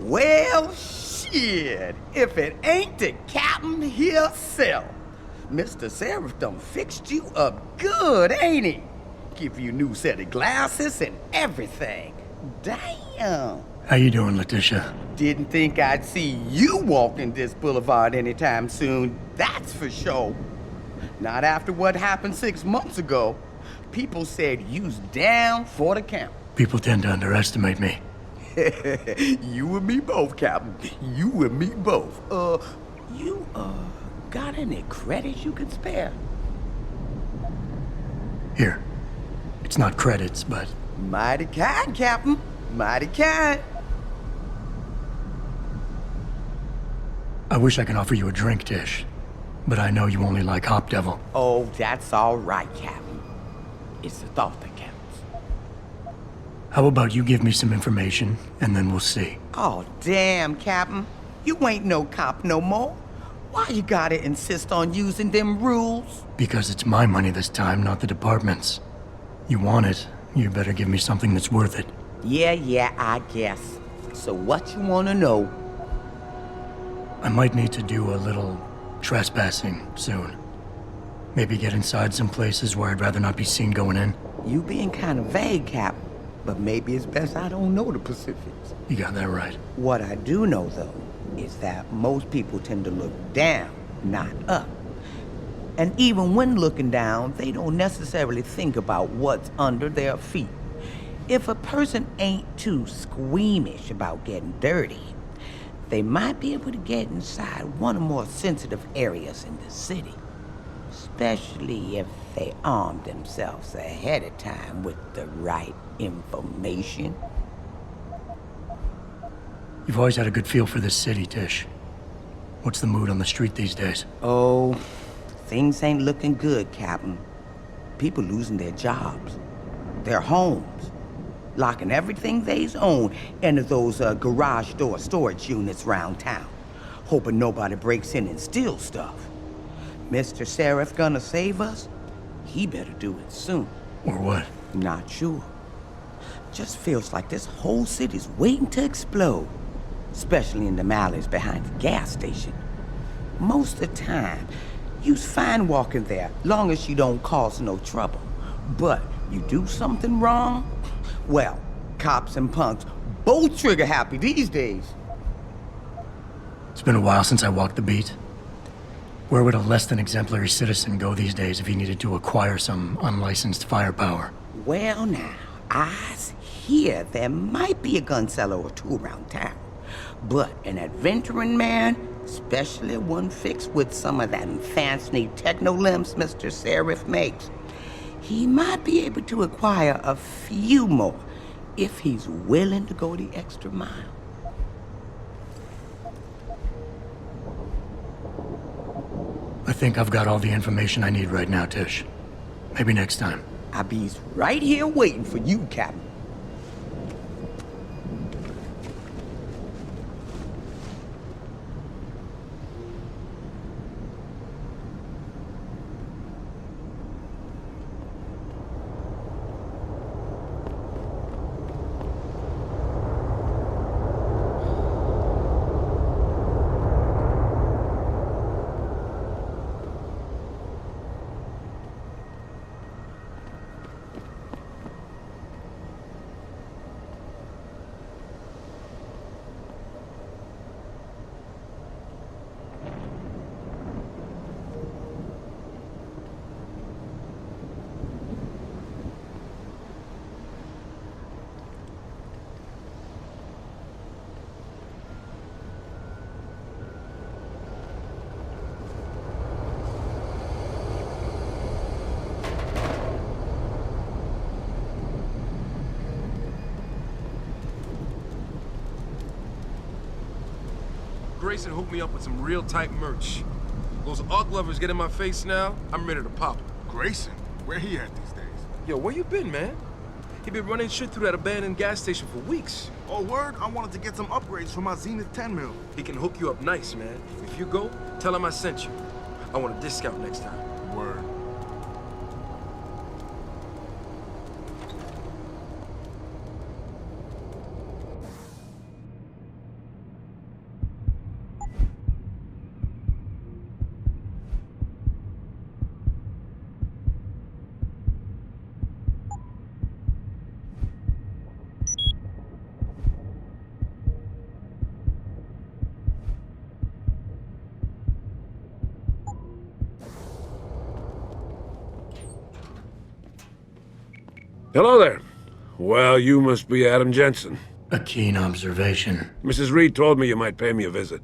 Well, shit, if it ain't the captain himself. Mr. Seraph done fixed you up good, ain't he? Give you a new set of glasses and everything. Damn. How you doing, Letitia? Didn't think I'd see you walking this boulevard anytime soon, that's for sure. Not after what happened 6 months ago. People said you's down for the count. People tend to underestimate me. You and me both, Captain. You and me both. You got any credits you could spare? Here. It's not credits, but... Mighty kind, Captain. Mighty kind. I wish I could offer you a drink, Tish. But I know you only like Hop Devil. Oh, that's all right, Captain. It's the thought that counts. How about you give me some information, and then we'll see. Oh, damn, Captain. You ain't no cop no more. Why you gotta insist on using them rules? Because it's my money this time, not the department's. You want it, you better give me something that's worth it. Yeah, I guess. So what you wanna know? I might need to do a little trespassing soon. Maybe get inside some places where I'd rather not be seen going in. You being kind of vague, Captain. But maybe it's best I don't know the Pacifics. You got that right. What I do know, though, is that most people tend to look down, not up. And even when looking down, they don't necessarily think about what's under their feet. If a person ain't too squeamish about getting dirty, they might be able to get inside one of the more sensitive areas in the city. Especially if they arm themselves ahead of time with the right information. You've always had a good feel for this city, Tish. What's the mood on the street these days? Oh, things ain't looking good, Captain. People losing their jobs, their homes, locking everything they's own into those garage door storage units round town, hoping nobody breaks in and steals stuff. Mr. Seraph gonna save us? He better do it soon. Or what? Not sure. Just feels like this whole city's waiting to explode. Especially in the alleys behind the gas station. Most of the time, you's fine walking there, long as you don't cause no trouble. But you do something wrong? Well, cops and punks both trigger happy these days. It's been a while since I walked the beat. Where would a less than exemplary citizen go these days if he needed to acquire some unlicensed firepower? Well now, I hear there might be a gun seller or two around town. But an adventuring man, especially one fixed with some of that fancy techno-limbs Mr. Seraph makes, he might be able to acquire a few more if he's willing to go the extra mile. I think I've got all the information I need right now, Tish. Maybe next time. I'll be right here waiting for you, Captain. Grayson hooked me up with some real tight merch. Those ARC lovers get in my face now, I'm ready to pop 'em. Grayson? Where he at these days? Yo, where you been, man? He been running shit through that abandoned gas station for weeks. Oh, word? I wanted to get some upgrades for my Zenith 10 mil. He can hook you up nice, man. If you go, tell him I sent you. I want a discount next time. Word. Hello there. Well, you must be Adam Jensen. A keen observation. Mrs. Reed told me you might pay me a visit.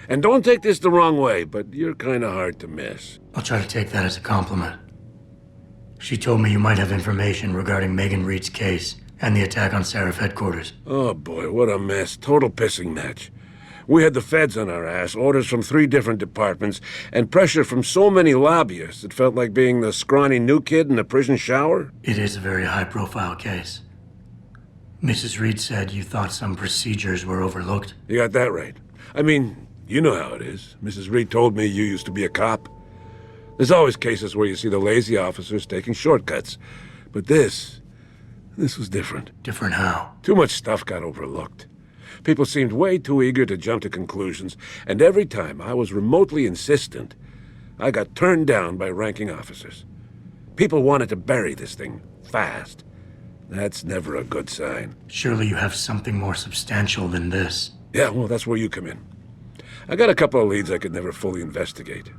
And don't take this the wrong way, but you're kind of hard to miss. I'll try to take that as a compliment. She told me you might have information regarding Megan Reed's case and the attack on Seraph headquarters. Oh boy, what a mess. Total pissing match. We had the feds on our ass, orders from 3 different departments, and pressure from so many lobbyists it felt like being the scrawny new kid in a prison shower. It is a very high-profile case. Mrs. Reed said you thought some procedures were overlooked. You got that right. I mean, you know how it is. Mrs. Reed told me you used to be a cop. There's always cases where you see the lazy officers taking shortcuts. But this was different. Different how? Too much stuff got overlooked. People seemed way too eager to jump to conclusions, and every time I was remotely insistent, I got turned down by ranking officers. People wanted to bury this thing fast. That's never a good sign. Surely you have something more substantial than this. Yeah, well, that's where you come in. I got a couple of leads I could never fully investigate.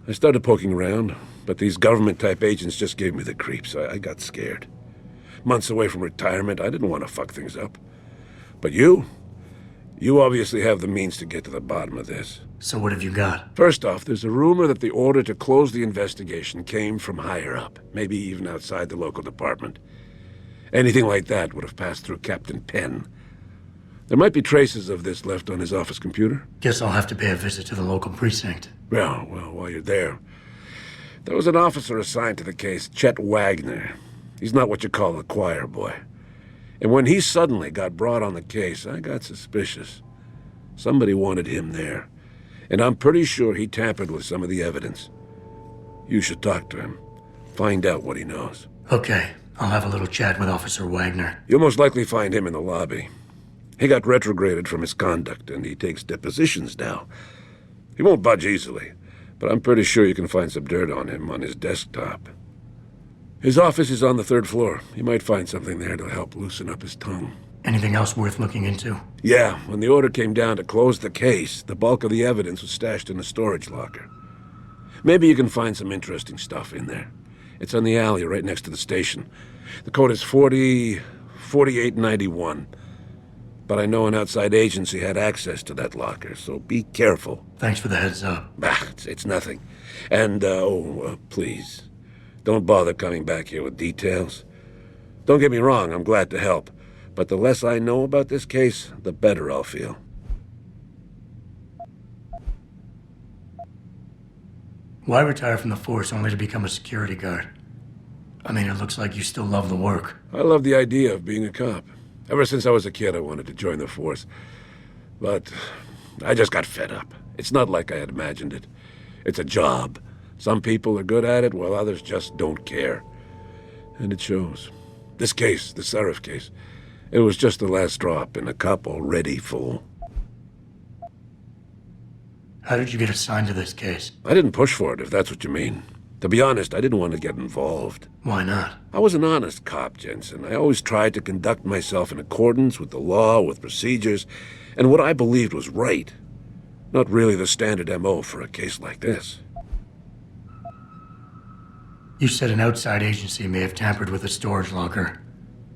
I started poking around, but these government-type agents just gave me the creeps. I got scared. Months away from retirement, I didn't want to fuck things up. But you obviously have the means to get to the bottom of this. So what have you got? First off, there's a rumor that the order to close the investigation came from higher up, maybe even outside the local department. Anything like that would have passed through Captain Penn. There might be traces of this left on his office computer. Guess I'll have to pay a visit to the local precinct. Well, while you're there, there was an officer assigned to the case, Chet Wagner. He's not what you call a choir boy. And when he suddenly got brought on the case, I got suspicious. Somebody wanted him there. And I'm pretty sure he tampered with some of the evidence. You should talk to him. Find out what he knows. Okay, I'll have a little chat with Officer Wagner. You'll most likely find him in the lobby. He got retrograded from his conduct, and he takes depositions now. He won't budge easily, but I'm pretty sure you can find some dirt on him on his desktop. His office is on the 3rd floor. You might find something there to help loosen up his tongue. Anything else worth looking into? Yeah, when the order came down to close the case, the bulk of the evidence was stashed in a storage locker. Maybe you can find some interesting stuff in there. It's on the alley right next to the station. The code is 4891. But I know an outside agency had access to that locker, so be careful. Thanks for the heads up. It's nothing. And, please, don't bother coming back here with details. Don't get me wrong, I'm glad to help. But the less I know about this case, the better I'll feel. Why retire from the force only to become a security guard? I mean, it looks like you still love the work. I love the idea of being a cop. Ever since I was a kid, I wanted to join the force. But I just got fed up. It's not like I had imagined it. It's a job. Some people are good at it, while others just don't care. And it shows. This case, the Seraph case, it was just the last drop in a cup already full. How did you get assigned to this case? I didn't push for it, if that's what you mean. To be honest, I didn't want to get involved. Why not? I was an honest cop, Jensen. I always tried to conduct myself in accordance with the law, with procedures, and what I believed was right. Not really the standard MO for a case like this. You said an outside agency may have tampered with a storage locker.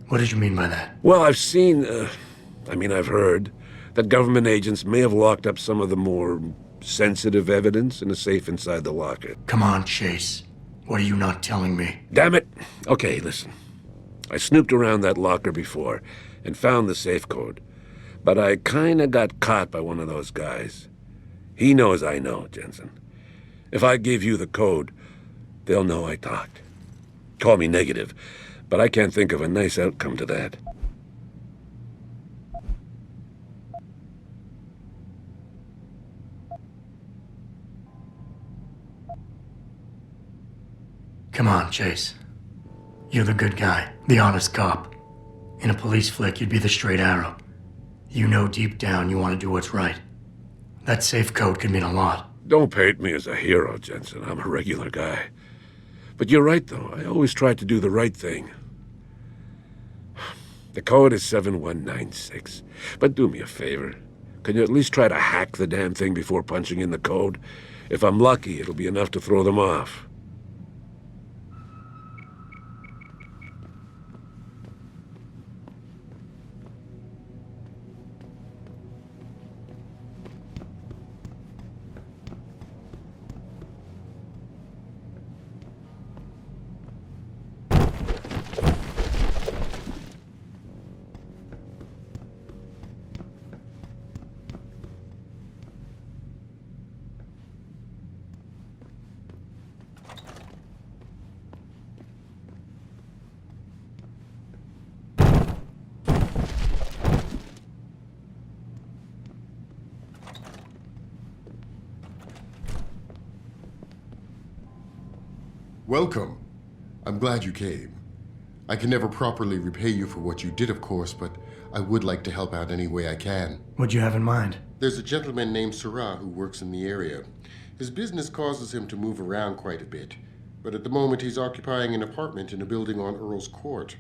What did you mean by that? Well, I've heard that government agents may have locked up some of the more sensitive evidence in a safe inside the locker. Come on, Chase. What are you not telling me? Damn it! Okay, listen. I snooped around that locker before and found the safe code. But I kinda got caught by one of those guys. He knows I know, Jensen. If I give you the code, they'll know I talked. Call me negative, but I can't think of a nice outcome to that. Come on, Chase. You're the good guy, the honest cop. In a police flick, you'd be the straight arrow. You know deep down you want to do what's right. That safe code could mean a lot. Don't paint me as a hero, Jensen. I'm a regular guy. But you're right, though. I always tried to do the right thing. The code is 7196. But do me a favor. Can you at least try to hack the damn thing before punching in the code? If I'm lucky, it'll be enough to throw them off. Welcome. I'm glad you came. I can never properly repay you for what you did, of course, but I would like to help out any way I can. What'd you have in mind? There's a gentleman named Sarah who works in the area. His business causes him to move around quite a bit, but at the moment he's occupying an apartment in a building on Earl's Court.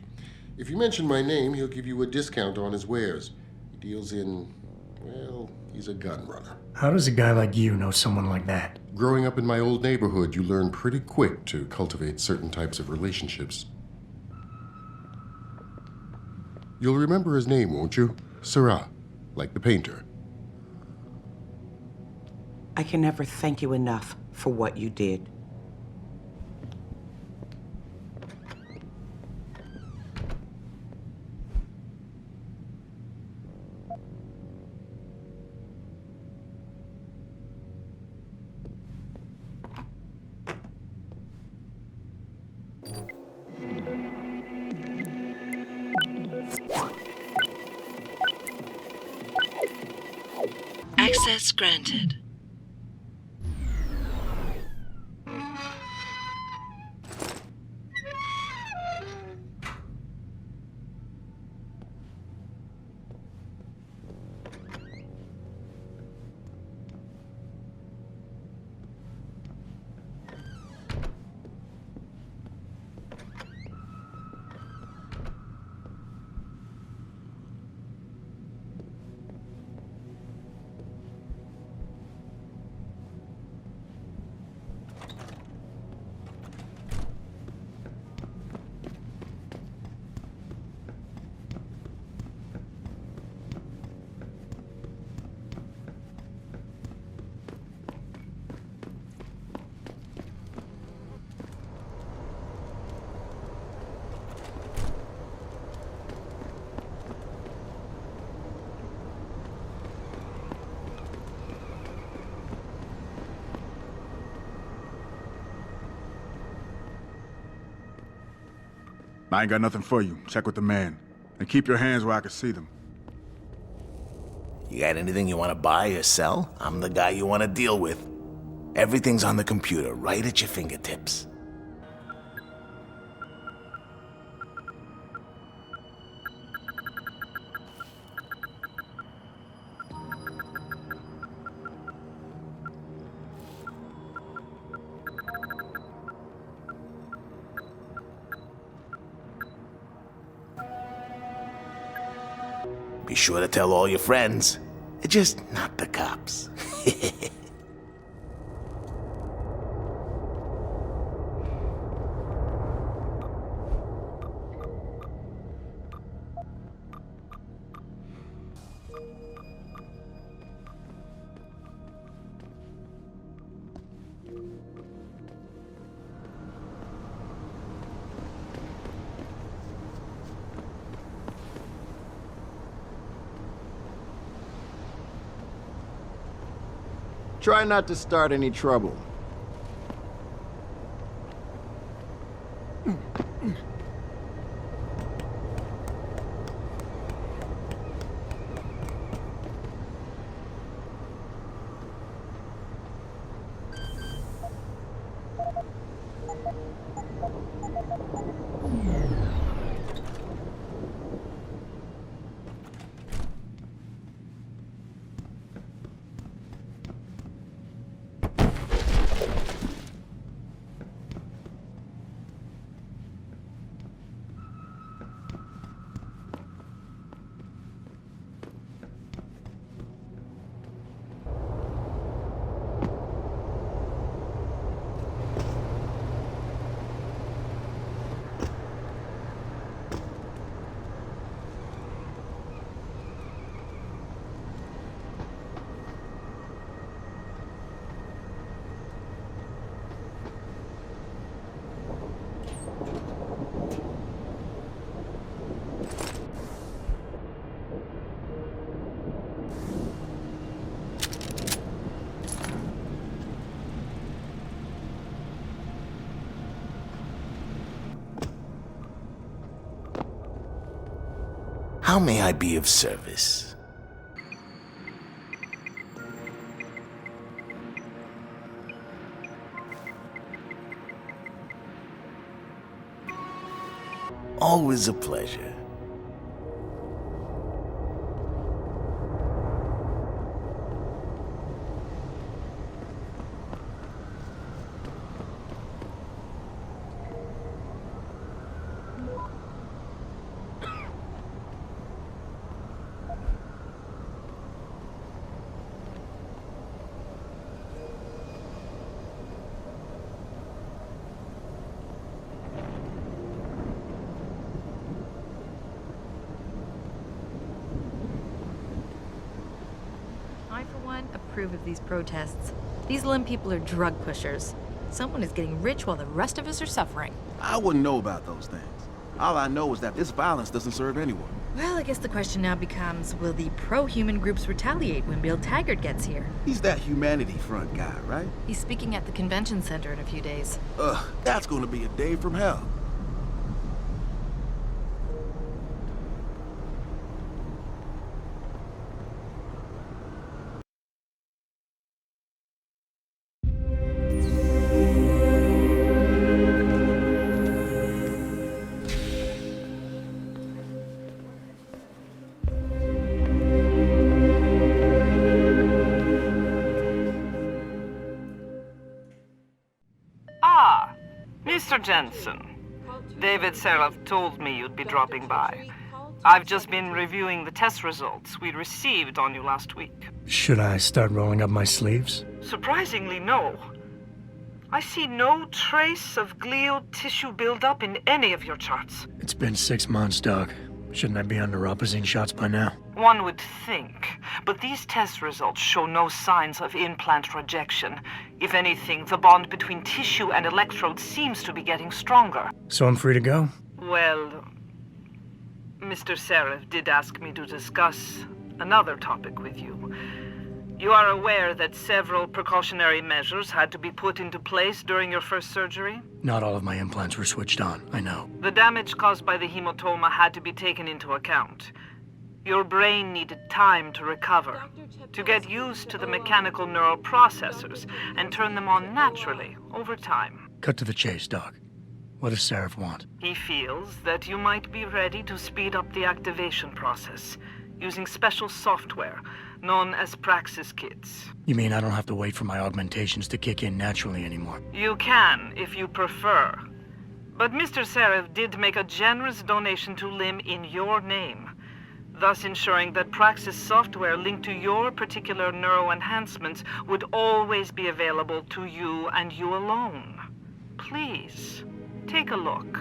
If you mention my name, he'll give you a discount on his wares. He deals in, well, he's a gun runner. How does a guy like you know someone like that? Growing up in my old neighborhood, you learn pretty quick to cultivate certain types of relationships. You'll remember his name, won't you? Sarah, like the painter. I can never thank you enough for what you did. Access granted. I ain't got nothing for you. Check with the man. And keep your hands where I can see them. You got anything you want to buy or sell? I'm the guy you want to deal with. Everything's on the computer, right at your fingertips. Be sure to tell all your friends. Just not the cops. Try not to start any trouble. How may I be of service? Always a pleasure. I, for one, approve of these protests. These limb people are drug pushers. Someone is getting rich while the rest of us are suffering. I wouldn't know about those things. All I know is that this violence doesn't serve anyone. Well, I guess the question now becomes, will the pro-human groups retaliate when Bill Taggart gets here? He's that humanity front guy, right? He's speaking at the convention center in a few days. Ugh, that's gonna be a day from hell. Mr. Jensen, David Seraph told me you'd be dropping by. I've just been reviewing the test results we received on you last week. Should I start rolling up my sleeves? Surprisingly, no. I see no trace of glial tissue buildup in any of your charts. It's been 6 months, Doc. Shouldn't I be under opposite shots by now? One would think, but these test results show no signs of implant rejection. If anything, the bond between tissue and electrodes seems to be getting stronger. So I'm free to go? Well, Mr. Seraph did ask me to discuss another topic with you. You are aware that several precautionary measures had to be put into place during your first surgery? Not all of my implants were switched on, I know. The damage caused by the hematoma had to be taken into account. Your brain needed time to recover, to get used to the mechanical neural processors and turn them on naturally over time. Cut to the chase, Doc. What does Seraph want? He feels that you might be ready to speed up the activation process using special software known as praxis kits. You mean I don't have to wait for my augmentations to kick in naturally anymore? You can, if you prefer. But Mr. Seraph did make a generous donation to LIM in your name, thus ensuring that praxis software linked to your particular neuroenhancements would always be available to you and you alone. Please, take a look.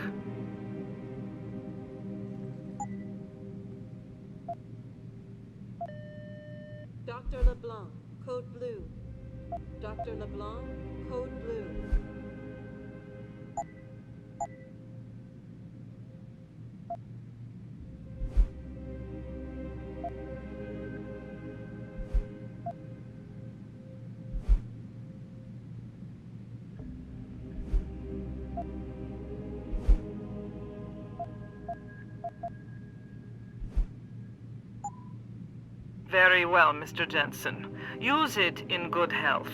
Dr. LeBlanc, code blue. Dr. LeBlanc, code blue. Very well, Mr. Jensen. Use it in good health.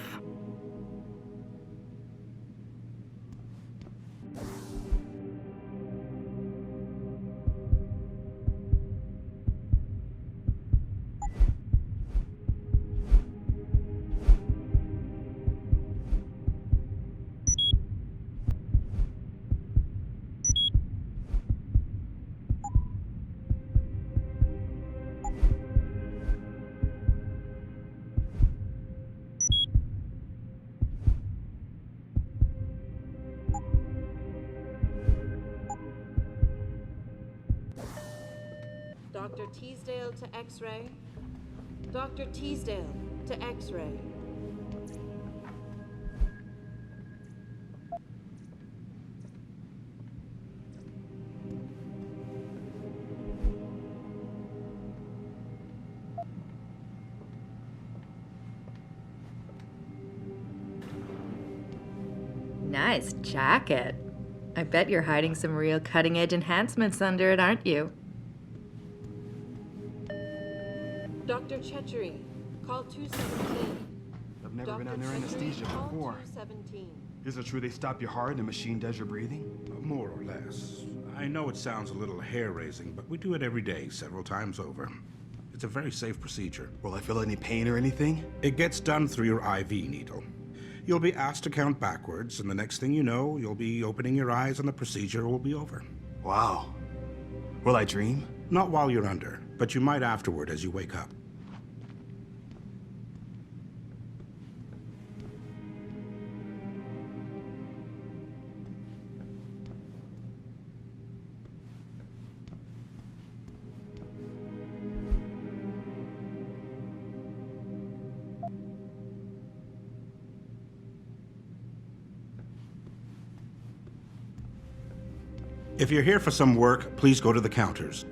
Dr. Teasdale to X-ray. Dr. Teasdale to X-ray. Nice jacket. I bet you're hiding some real cutting-edge enhancements under it, aren't you? Dr. Chechery, call 217. I've never been under anesthesia before. 217. Is it true they stop your heart and the machine does your breathing? More or less. I know it sounds a little hair-raising, but we do it every day, several times over. It's a very safe procedure. Will I feel any pain or anything? It gets done through your IV needle. You'll be asked to count backwards, and the next thing you know, you'll be opening your eyes and the procedure will be over. Wow. Will I dream? Not while you're under, but you might afterward as you wake up. If you're here for some work, please go to the counters.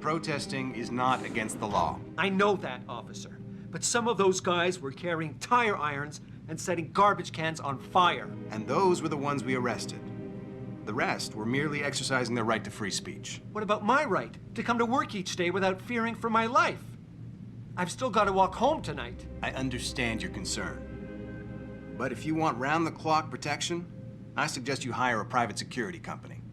Protesting is not against the law. I know that, officer. But some of those guys were carrying tire irons and setting garbage cans on fire. And those were the ones we arrested. The rest were merely exercising their right to free speech. What about my right to come to work each day without fearing for my life? I've still got to walk home tonight. I understand your concern. But if you want round-the-clock protection, I suggest you hire a private security company.